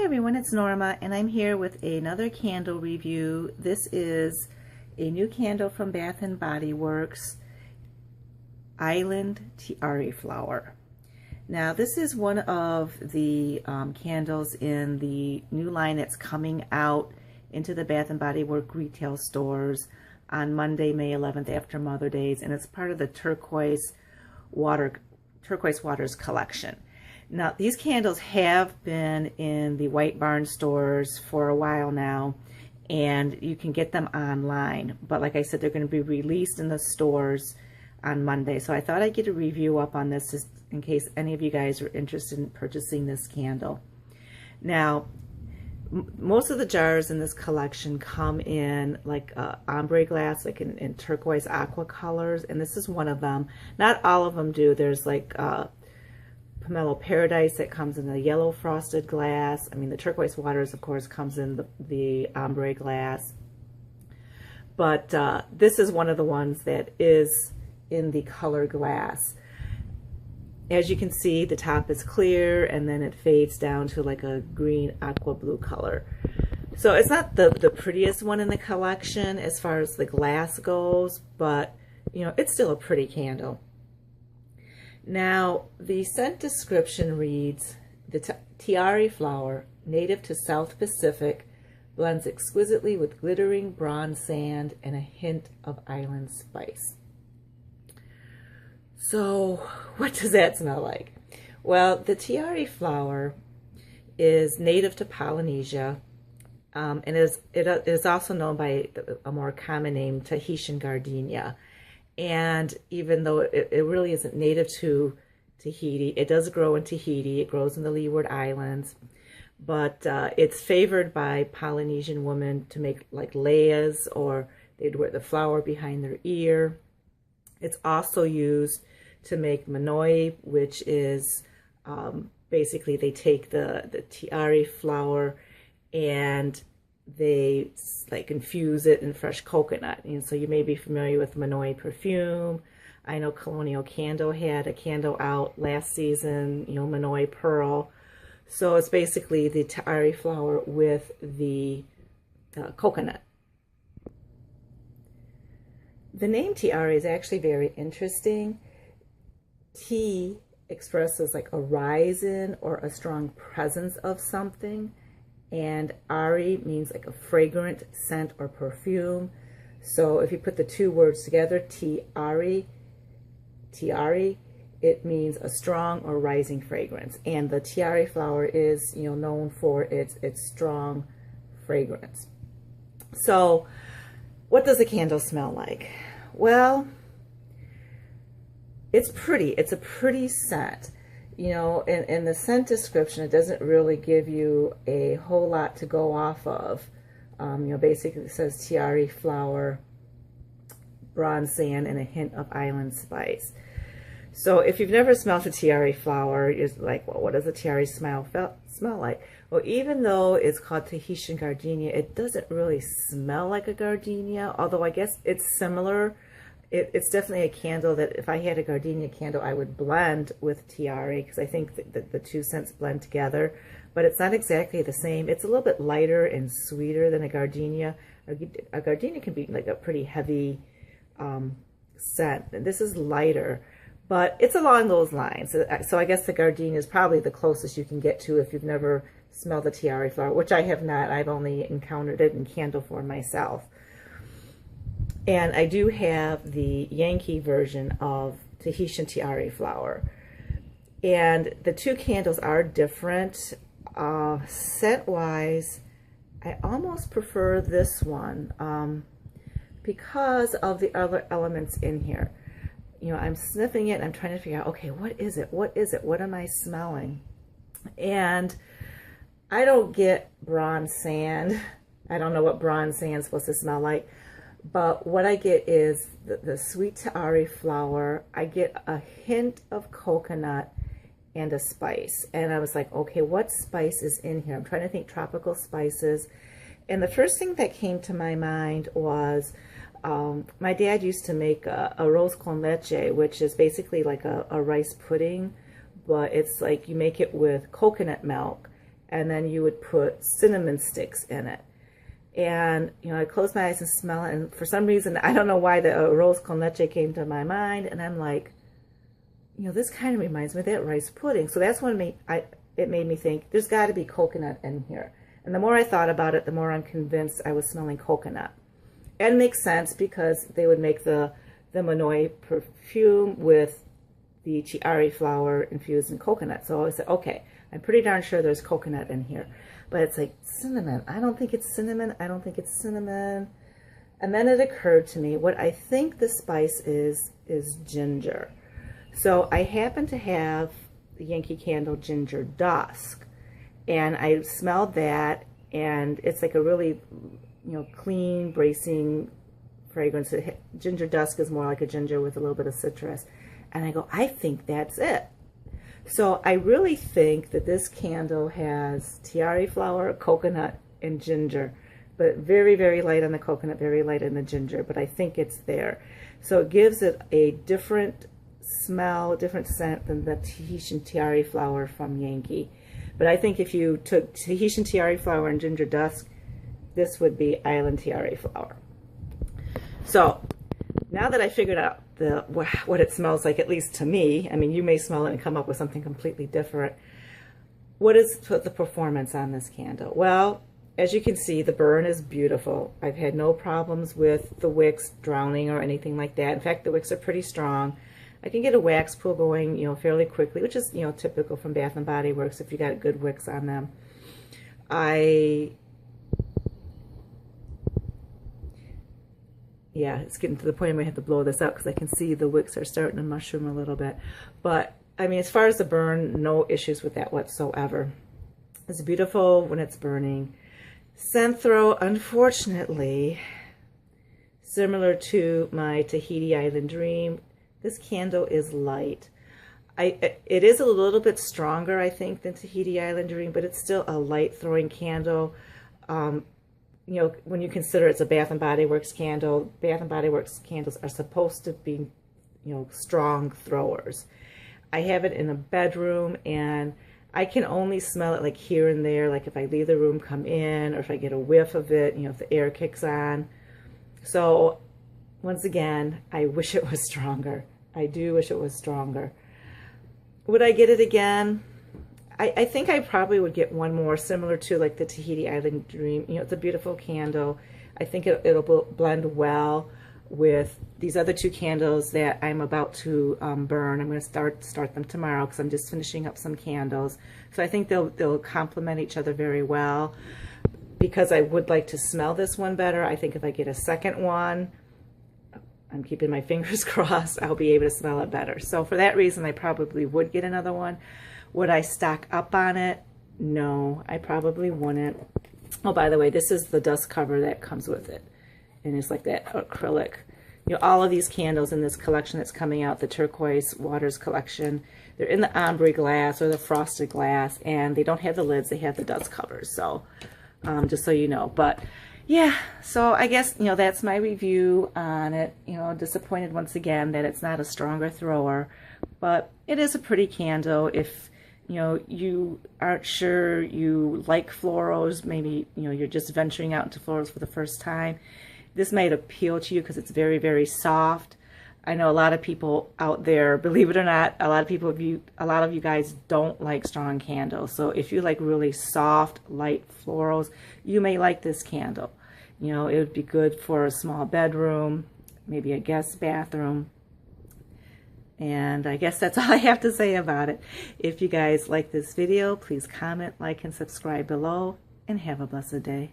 everyone, it's Norma and I'm here with another candle review. This is a new candle from Bath & Body Works, Island Tiare Flower. Now this is one of the candles in the new line that's coming out into the Bath & Body Works retail stores on Monday, May 11th after Mother Days, and it's part of the Turquoise Waters collection. Now, these candles have been in the White Barn stores for a while now, and you can get them online. But like I said, they're going to be released in the stores on Monday. So I thought I'd get a review up on this just in case any of you guys are interested in purchasing this candle. Now, most of the jars in this collection come in like ombre glass, like in turquoise aqua colors, and this is one of them. Not all of them do. There's like Pomelo Paradise that comes in the yellow frosted glass. I mean, the Turquoise Waters, of course, comes in the ombre glass. But this is one of the ones that is in the color glass. As you can see, the top is clear, and then it fades down to like a green aqua blue color. So it's not the prettiest one in the collection as far as the glass goes, but, you know, it's still a pretty candle. Now, the scent description reads, the Tiare flower, native to South Pacific, blends exquisitely with glittering bronze sand and a hint of island spice. So, what does that smell like? Well, the Tiare flower is native to Polynesia, and it is also known by a more common name, Tahitian gardenia. And even though it really isn't native to Tahiti, it does grow in Tahiti. It grows in the Leeward Islands. But it's favored by Polynesian women to make like layas, or they'd wear the flower behind their ear. It's also used to make manoi, which is basically they take the tiare flower and they like infuse it in fresh coconut. And so you may be familiar with manoi perfume. I know Colonial Candle had a candle out last season, you know, manoi pearl. So it's basically the tiare flower with the coconut. The name Tiare is actually very interesting. Ti expresses like a rise in or a strong presence of something, and Ari means like a fragrant scent or perfume. So if you put the two words together, Tiare, it means a strong or rising fragrance. And the Tiare flower is, you know, known for its strong fragrance. So what does the candle smell like? Well, it's pretty. It's a pretty scent. You know, in the scent description, it doesn't really give you a whole lot to go off of. You know, basically it says tiare flower, bronze sand, and a hint of island spice. So if you've never smelled a tiare flower, you're like, well, what does a tiare smell like? Well, even though it's called Tahitian gardenia, it doesn't really smell like a gardenia, although I guess it's similar. It's definitely a candle that if I had a gardenia candle, I would blend with tiare, because I think that the two scents blend together, but it's not exactly the same. It's a little bit lighter and sweeter than a gardenia. A gardenia can be like a pretty heavy scent, and this is lighter, but it's along those lines. So I guess the gardenia is probably the closest you can get to if you've never smelled the tiare flower, which I have not. I've only encountered it in candle form myself. And I do have the Yankee version of Tahitian tiare flower. And the two candles are different. Scent-wise, I almost prefer this one because of the other elements in here. You know, I'm sniffing it and I'm trying to figure out, okay, what is it? What is it? What am I smelling? And I don't get bronze sand. I don't know what bronze sand is supposed to smell like. But what I get is the sweet tiare flower. I get a hint of coconut and a spice. And I was like, okay, what spice is in here? I'm trying to think tropical spices. And the first thing that came to my mind was my dad used to make a arroz con leche, which is basically like a rice pudding, but it's like you make it with coconut milk and then you would put cinnamon sticks in it. And, you know, I closed my eyes and smell it, and for some reason, I don't know why, the arroz con leche came to my mind, and I'm like, you know, this kind of reminds me of that rice pudding. So that's when it made me think, there's got to be coconut in here. And the more I thought about it, the more I'm convinced I was smelling coconut. And it makes sense because they would make the Manoi perfume with the Tiare flower infused in coconut. So I said, okay, I'm pretty darn sure there's coconut in here. But it's like, cinnamon. I don't think it's cinnamon. I don't think it's cinnamon. And then it occurred to me, what I think the spice is ginger. So I happen to have the Yankee Candle Ginger Dusk. And I smelled that, and it's like a really, you know, clean, bracing fragrance. Ginger Dusk is more like a ginger with a little bit of citrus. And I go, I think that's it. So I really think that this candle has tiare flower, coconut, and ginger, but very, very light on the coconut, very light on the ginger, but I think it's there. So it gives it a different smell, different scent than the Tahitian tiare flower from Yankee. But I think if you took Tahitian tiare flower and ginger dusk, this would be island tiare flower. So now that I figured out what it smells like, at least to me, I mean, you may smell it and come up with something completely different. What is the performance on this candle? Well, as you can see, the burn is beautiful. I've had no problems with the wicks drowning or anything like that. In fact, the wicks are pretty strong. I can get a wax pull going, you know, fairly quickly, which is, you know, typical from Bath and Body Works if you got good wicks on them. Yeah, it's getting to the point where I have to blow this up because I can see the wicks are starting to mushroom a little bit. But, I mean, as far as the burn, no issues with that whatsoever. It's beautiful when it's burning. Scent throw, unfortunately, similar to my Tahiti Island Dream, this candle is light. It is a little bit stronger, I think, than Tahiti Island Dream, but it's still a light throwing candle. You know, when you consider it's a Bath and Body Works candle, Bath and Body Works candles are supposed to be, you know, strong throwers. I have it in a bedroom, and I can only smell it like here and there, like if I leave the room, come in, or if I get a whiff of it, you know, if the air kicks on. So once again, I wish it was stronger. I do wish it was stronger. Would I get it again? I think I probably would get one more similar to like the Tahiti Island Dream. You know, it's a beautiful candle. I think it'll blend well with these other two candles that I'm about to burn. I'm going to start them tomorrow because I'm just finishing up some candles. So I think they'll complement each other very well. Because I would like to smell this one better, I think if I get a second one, I'm keeping my fingers crossed, I'll be able to smell it better. So for that reason, I probably would get another one. Would I stock up on it? No, I probably wouldn't. Oh, by the way, this is the dust cover that comes with it. And it's like that acrylic. You know, all of these candles in this collection that's coming out, the Turquoise Waters collection, they're in the ombre glass or the frosted glass, and they don't have the lids, they have the dust covers. So, just so you know. But yeah, so I guess, you know, that's my review on it. You know, disappointed once again that it's not a stronger thrower, but it is a pretty candle. If, you know, you aren't sure you like florals, maybe, you know, you're just venturing out into florals for the first time, this might appeal to you because it's very, very soft. I know a lot of people out there, believe it or not, a lot of you guys don't like strong candles. So if you like really soft, light florals, you may like this candle. You know, it would be good for a small bedroom, maybe a guest bathroom. And I guess that's all I have to say about it. If you guys like this video, please comment, like, and subscribe below, and have a blessed day.